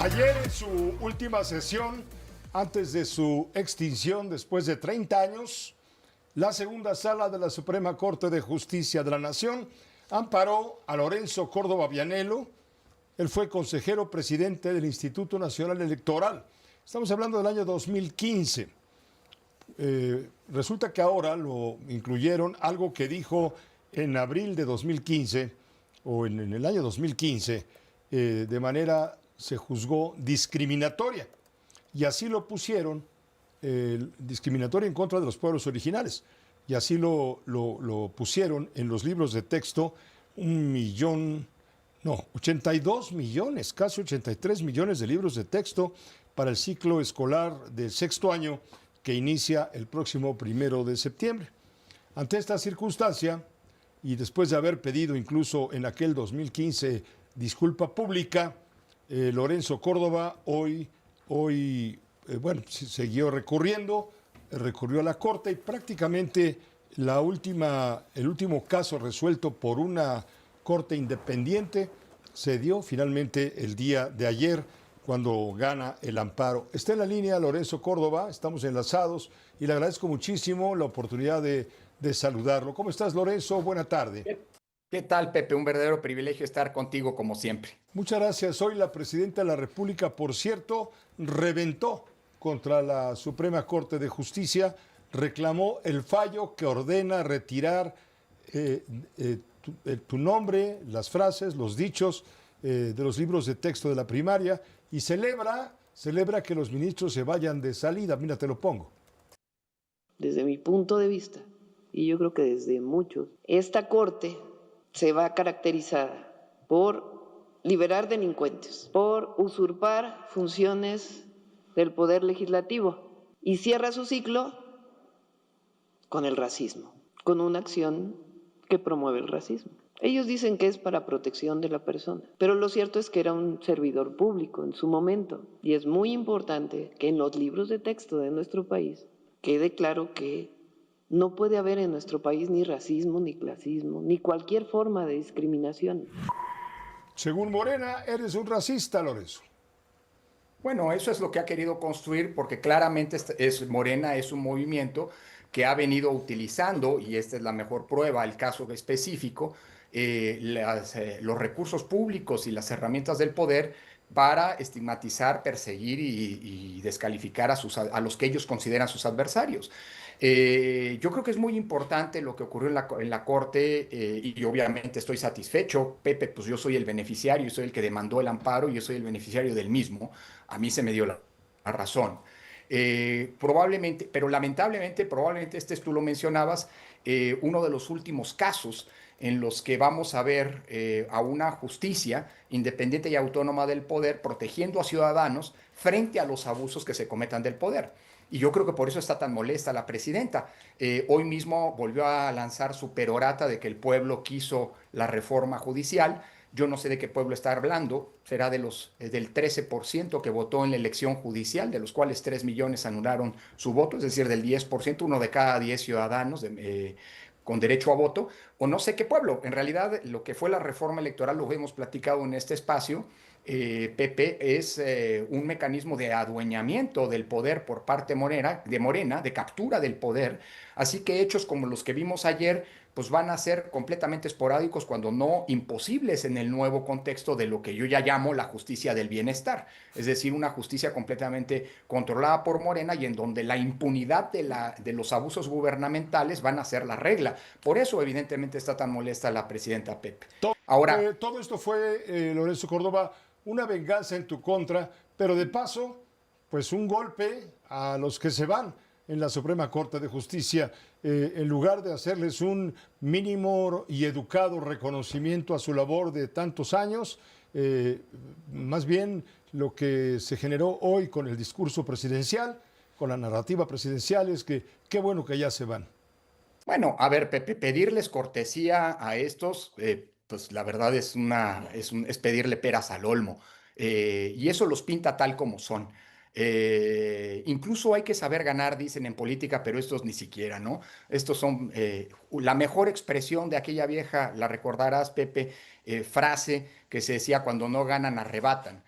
Ayer en su última sesión, antes de su extinción después de 30 años, la segunda sala de la Suprema Corte de Justicia de la Nación amparó a Lorenzo Córdoba Vianello. Él fue consejero presidente del Instituto Nacional Electoral. Estamos hablando del año 2015. Resulta que ahora lo incluyeron algo que dijo en abril de 2015 o en el año 2015 de manera se juzgó discriminatoria y así lo pusieron, discriminatoria en contra de los pueblos originales, y así lo pusieron en los libros de texto 82 millones, casi 83 millones de libros de texto para el ciclo escolar del sexto año que inicia el próximo 1 de septiembre. Ante esta circunstancia, y después de haber pedido incluso en aquel 2015 disculpa pública, Lorenzo Córdoba hoy siguió recurrió a la Corte y prácticamente el último caso resuelto por una Corte independiente se dio finalmente el día de ayer cuando gana el amparo. Está en la línea Lorenzo Córdoba, estamos enlazados y le agradezco muchísimo la oportunidad de saludarlo. ¿Cómo estás, Lorenzo? Buena tarde. ¿Qué tal, Pepe? Un verdadero privilegio estar contigo como siempre. Muchas gracias. Hoy la presidenta de la República, por cierto, reventó contra la Suprema Corte de Justicia, reclamó el fallo que ordena retirar tu nombre, las frases, los dichos de los libros de texto de la primaria y celebra que los ministros se vayan de salida. Mira, te lo pongo. Desde mi punto de vista, y yo creo que desde muchos, esta Corte se va a caracterizar por liberar delincuentes, por usurpar funciones del poder legislativo y cierra su ciclo con el racismo, con una acción que promueve el racismo. Ellos dicen que es para protección de la persona, pero lo cierto es que era un servidor público en su momento y es muy importante que en los libros de texto de nuestro país quede claro que no puede haber en nuestro país ni racismo, ni clasismo, ni cualquier forma de discriminación. Según Morena, eres un racista, Lorenzo. Bueno, eso es lo que ha querido construir porque claramente Morena es un movimiento que ha venido utilizando, y esta es la mejor prueba, el caso específico, los recursos públicos y las herramientas del poder para estigmatizar, perseguir y descalificar a los que ellos consideran sus adversarios. Yo creo que es muy importante lo que ocurrió en la Corte y obviamente estoy satisfecho. Pepe, pues yo soy el beneficiario, soy el que demandó el amparo y yo soy el beneficiario del mismo. A mí se me dio la razón. Probablemente, pero lamentablemente, probablemente tú lo mencionabas, uno de los últimos casos en los que vamos a ver a una justicia independiente y autónoma del poder protegiendo a ciudadanos frente a los abusos que se cometan del poder. Y yo creo que por eso está tan molesta la presidenta. Hoy mismo volvió a lanzar su perorata de que el pueblo quiso la reforma judicial. Yo no sé de qué pueblo está hablando, será del 13% que votó en la elección judicial, de los cuales 3 millones anularon su voto, es decir, del 10%, uno de cada 10 ciudadanos con derecho a voto, o no sé qué pueblo. En realidad, lo que fue la reforma electoral, lo hemos platicado en este espacio, Pepe, es un mecanismo de adueñamiento del poder por parte de Morena, de captura del poder. Así que hechos como los que vimos ayer, pues van a ser completamente esporádicos, cuando no imposibles en el nuevo contexto de lo que yo ya llamo la justicia del bienestar. Es decir, una justicia completamente controlada por Morena y en donde la impunidad de los abusos gubernamentales van a ser la regla. Por eso, evidentemente, está tan molesta la presidenta Pepe. Ahora, todo esto fue, Lorenzo Córdoba, una venganza en tu contra, pero de paso, pues un golpe a los que se van en la Suprema Corte de Justicia, en lugar de hacerles un mínimo y educado reconocimiento a su labor de tantos años, más bien lo que se generó hoy con el discurso presidencial, con la narrativa presidencial, es que qué bueno que ya se van. bueno, a ver, Pepe, pedirles cortesía a estos, pues la verdad es pedirle peras al olmo. Y eso los pinta tal como son. Incluso hay que saber ganar, dicen en política, pero estos ni siquiera, ¿no? Estos son la mejor expresión de aquella vieja, la recordarás, Pepe, frase que se decía: cuando no ganan, arrebatan.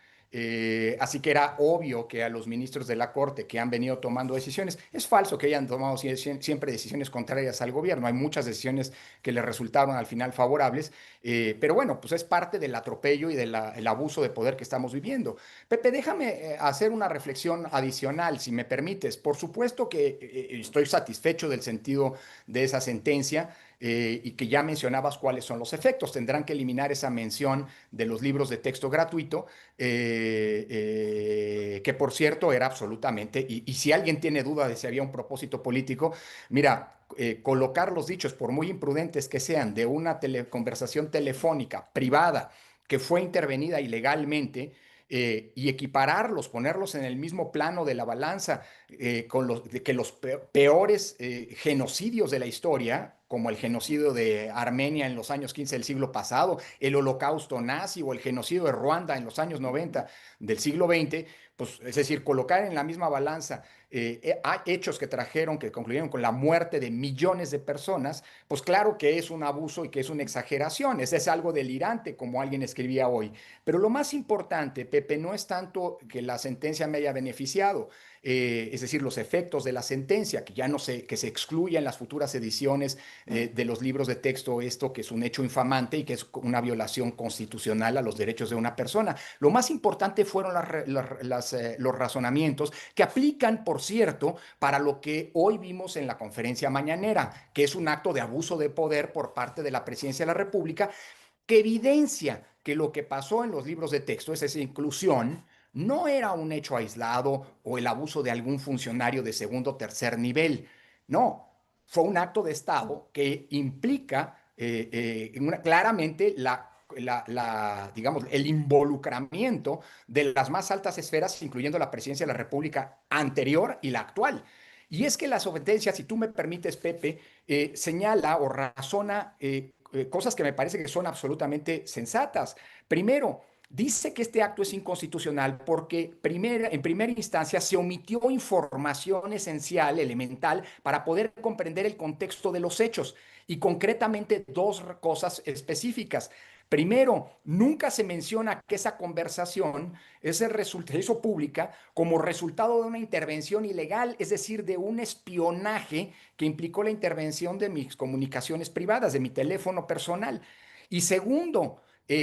Así que era obvio que a los ministros de la Corte que han venido tomando decisiones, es falso que hayan tomado siempre decisiones contrarias al gobierno. Hay muchas decisiones que le resultaron al final favorables, pero bueno, pues es parte del atropello y del abuso de poder que estamos viviendo. Pepe, déjame hacer una reflexión adicional, si me permites. Por supuesto que estoy satisfecho del sentido de esa sentencia. Y que ya mencionabas cuáles son los efectos. Tendrán que eliminar esa mención de los libros de texto gratuito, que por cierto era absolutamente, y si alguien tiene duda de si había un propósito político, mira, colocar los dichos, por muy imprudentes que sean, de una conversación telefónica privada que fue intervenida ilegalmente, y equipararlos, ponerlos en el mismo plano de la balanza con que los peores genocidios de la historia, como el genocidio de Armenia en los años 15 del siglo pasado, el holocausto nazi o el genocidio de Ruanda en los años 90 del siglo XX, pues es decir, colocar en la misma balanza hechos que concluyeron con la muerte de millones de personas, pues claro que es un abuso y que es una exageración, es algo delirante, como alguien escribía hoy. Pero lo más importante, Pepe, no es tanto que la sentencia me haya beneficiado, es decir, los efectos de la sentencia, que ya no se, que se excluya en las futuras ediciones de los libros de texto esto, que es un hecho infamante y que es una violación constitucional a los derechos de una persona. Lo más importante fueron los razonamientos que aplican, por cierto, para lo que hoy vimos en la conferencia mañanera, que es un acto de abuso de poder por parte de la Presidencia de la República, que evidencia que lo que pasó en los libros de texto, es esa inclusión, no era un hecho aislado o el abuso de algún funcionario de segundo o tercer nivel. No, fue un acto de Estado que implica claramente digamos, el involucramiento de las más altas esferas, incluyendo la presidencia de la República anterior y la actual. Y es que la sentencia, si tú me permites, Pepe, señala o razona cosas que me parece que son absolutamente sensatas. Primero, dice que este acto es inconstitucional porque en primera instancia se omitió información esencial, elemental, para poder comprender el contexto de los hechos y concretamente dos cosas específicas. Primero, nunca se menciona que esa conversación se hizo pública como resultado de una intervención ilegal, es decir, de un espionaje que implicó la intervención de mis comunicaciones privadas, de mi teléfono personal. Y segundo,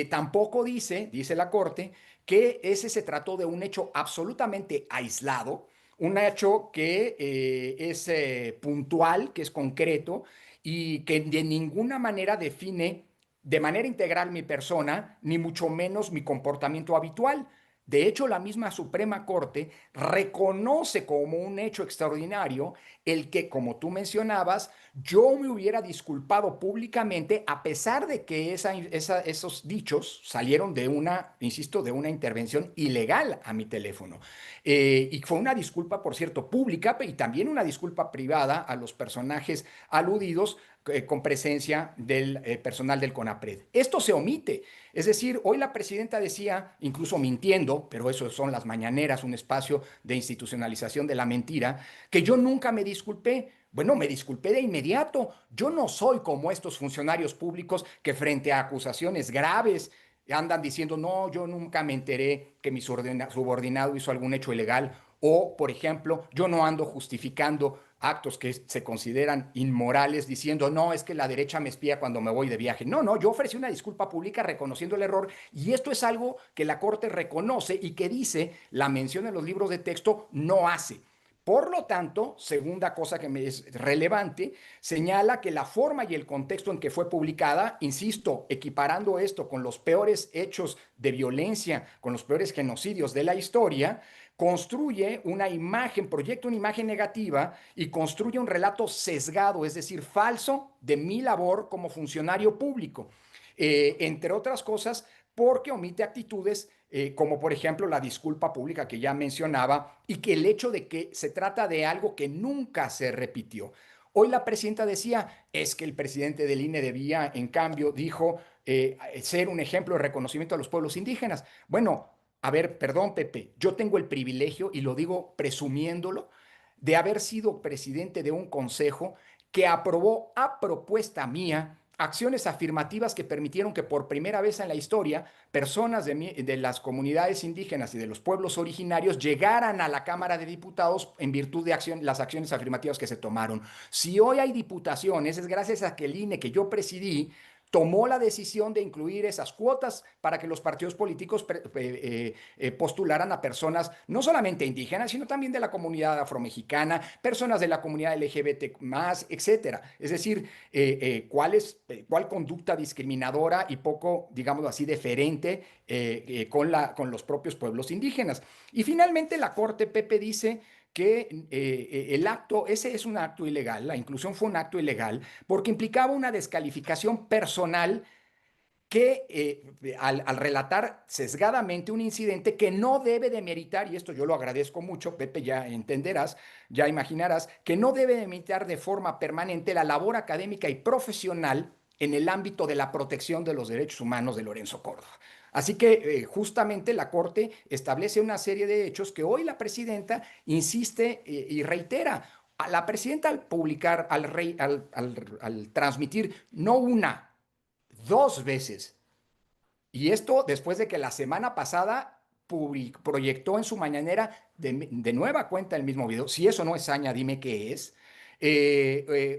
tampoco dice la Corte, que ese se trató de un hecho absolutamente aislado, un hecho que es puntual, que es concreto y que de ninguna manera define de manera integral mi persona, ni mucho menos mi comportamiento habitual. De hecho, la misma Suprema Corte reconoce como un hecho extraordinario el que, como tú mencionabas, yo me hubiera disculpado públicamente a pesar de que esos dichos salieron de una, insisto, de una intervención ilegal a mi teléfono. Y fue una disculpa, por cierto, pública y también una disculpa privada a los personajes aludidos con presencia del personal del CONAPRED. Esto se omite. Es decir, hoy la presidenta decía, incluso mintiendo, pero eso son las mañaneras, un espacio de institucionalización de la mentira, que yo nunca me disculpé. Bueno, me disculpé de inmediato. Yo no soy como estos funcionarios públicos que frente a acusaciones graves andan diciendo, no, yo nunca me enteré que mi subordinado hizo algún hecho ilegal. O, por ejemplo, yo no ando justificando actos que se consideran inmorales diciendo, no, es que la derecha me espía cuando me voy de viaje. No, no, yo ofrecí una disculpa pública reconociendo el error y esto es algo que la Corte reconoce y que dice la mención en los libros de texto no hace. Por lo tanto, segunda cosa que me es relevante, señala que la forma y el contexto en que fue publicada, insisto, equiparando esto con los peores hechos de violencia, con los peores genocidios de la historia, construye una imagen, proyecta una imagen negativa y construye un relato sesgado, es decir, falso de mi labor como funcionario público. Entre otras cosas, porque omite actitudes como por ejemplo la disculpa pública que ya mencionaba y que el hecho de que se trata de algo que nunca se repitió. Hoy la presidenta decía, es que el presidente del INE debía, en cambio, dijo, ser un ejemplo de reconocimiento a los pueblos indígenas. Bueno, a ver, perdón, Pepe, yo tengo el privilegio, y lo digo presumiéndolo, de haber sido presidente de un consejo que aprobó a propuesta mía acciones afirmativas que permitieron que por primera vez en la historia personas de las comunidades indígenas y de los pueblos originarios llegaran a la Cámara de Diputados en virtud de las acciones afirmativas que se tomaron. Si hoy hay diputaciones, es gracias a que el INE que yo presidí tomó la decisión de incluir esas cuotas para que los partidos políticos postularan a personas no solamente indígenas, sino también de la comunidad afromexicana, personas de la comunidad LGBT+, etcétera. Es decir, cuál conducta discriminadora y poco, digámoslo así, deferente con los propios pueblos indígenas. Y finalmente la Corte, Pepe, dice que ese es un acto ilegal, la inclusión fue un acto ilegal, porque implicaba una descalificación personal que al relatar sesgadamente un incidente que no debe de meritar, y esto yo lo agradezco mucho, Pepe, ya entenderás, ya imaginarás, que no debe de meritar de forma permanente la labor académica y profesional en el ámbito de la protección de los derechos humanos de Lorenzo Córdoba. Así que justamente la Corte establece una serie de hechos que hoy la presidenta insiste y reitera. A la presidenta al publicar, al transmitir, no una, dos veces, y esto después de que la semana pasada proyectó en su mañanera de nueva cuenta el mismo video, si eso no es saña, dime qué es,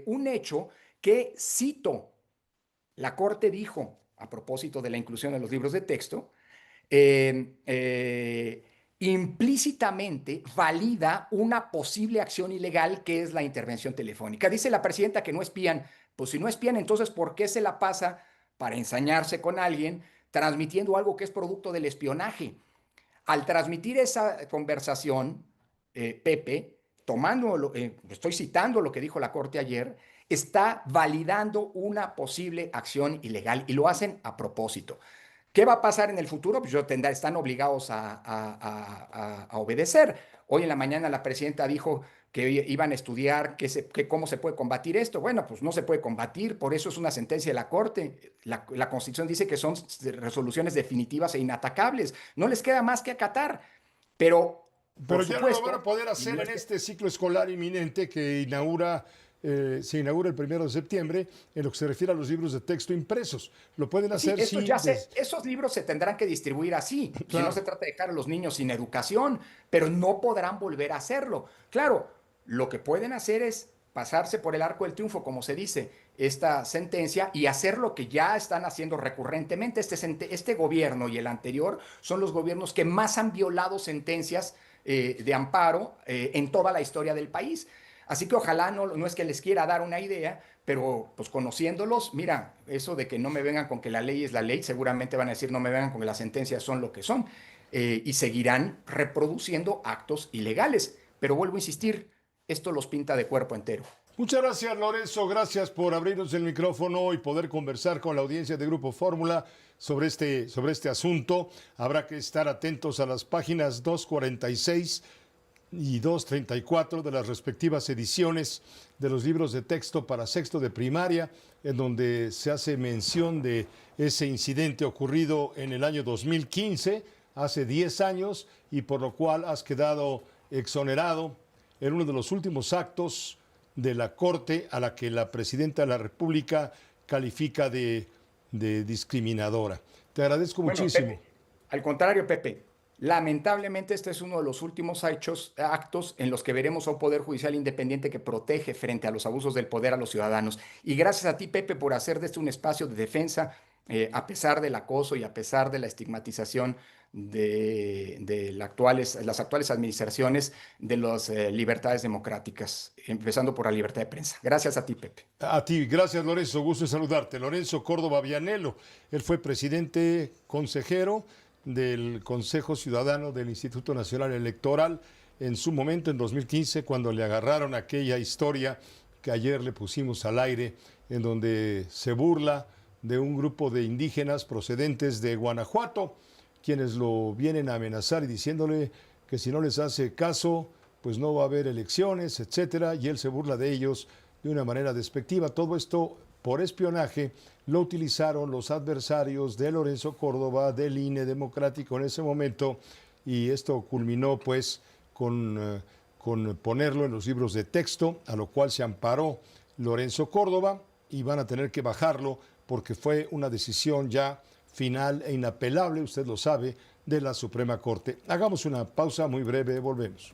un hecho que, cito, la Corte dijo, a propósito de la inclusión de los libros de texto, implícitamente valida una posible acción ilegal que es la intervención telefónica. Dice la presidenta que no espían. Pues si no espían, entonces ¿por qué se la pasa para ensañarse con alguien transmitiendo algo que es producto del espionaje? Al transmitir esa conversación, Pepe, estoy citando lo que dijo la Corte ayer, está validando una posible acción ilegal y lo hacen a propósito. ¿Qué va a pasar en el futuro? Pues están obligados a obedecer. Hoy en la mañana la presidenta dijo que iban a estudiar cómo se puede combatir esto. Bueno, pues no se puede combatir, por eso es una sentencia de la Corte. La Constitución dice que son resoluciones definitivas e inatacables. No les queda más que acatar. Pero, Pero por ya no lo supuesto, van a poder hacer en este ciclo escolar inminente que se inaugura el 1 de septiembre en lo que se refiere a los libros de texto impresos. Lo pueden hacer esos libros se tendrán que distribuir así, si Claro. no se trata de dejar a los niños sin educación, pero no podrán volver a hacerlo. Claro, lo que pueden hacer es pasarse por el arco del triunfo, como se dice, esta sentencia y hacer lo que ya están haciendo recurrentemente. Este gobierno y el anterior son los gobiernos que más han violado sentencias de amparo en toda la historia del país. Así que ojalá no es que les quiera dar una idea, pero pues conociéndolos, mira, eso de que no me vengan con que la ley es la ley, seguramente van a decir no me vengan con que las sentencias son lo que son, y seguirán reproduciendo actos ilegales. Pero vuelvo a insistir, esto los pinta de cuerpo entero. Muchas gracias, Lorenzo. Gracias por abrirnos el micrófono y poder conversar con la audiencia de Grupo Fórmula sobre este asunto. Habrá que estar atentos a las páginas 246 y 234 de las respectivas ediciones de los libros de texto para sexto de primaria, en donde se hace mención de ese incidente ocurrido en el año 2015, hace 10 años, y por lo cual has quedado exonerado en uno de los últimos actos de la Corte a la que la Presidenta de la República califica de discriminadora. Te agradezco muchísimo. Pepe, al contrario, Pepe, lamentablemente este es uno de los últimos actos en los que veremos a un Poder Judicial independiente que protege frente a los abusos del poder a los ciudadanos. Y gracias a ti, Pepe, por hacer de este un espacio de defensa, a pesar del acoso y a pesar de la estigmatización de las actuales administraciones de las libertades democráticas, empezando por la libertad de prensa. Gracias a ti, Pepe. A ti, gracias, Lorenzo, gusto en saludarte. Lorenzo Córdoba Vianello, él fue presidente consejero del Consejo Ciudadano del Instituto Nacional Electoral en su momento, en 2015, cuando le agarraron aquella historia que ayer le pusimos al aire, en donde se burla de un grupo de indígenas procedentes de Guanajuato, quienes lo vienen a amenazar y diciéndole que si no les hace caso, pues no va a haber elecciones, etcétera, y él se burla de ellos de una manera despectiva. Todo esto por espionaje lo utilizaron los adversarios de Lorenzo Córdoba, del INE democrático en ese momento, y esto culminó pues con ponerlo en los libros de texto, a lo cual se amparó Lorenzo Córdoba, y van a tener que bajarlo porque fue una decisión ya final e inapelable, usted lo sabe, de la Suprema Corte. Hagamos una pausa muy breve, volvemos.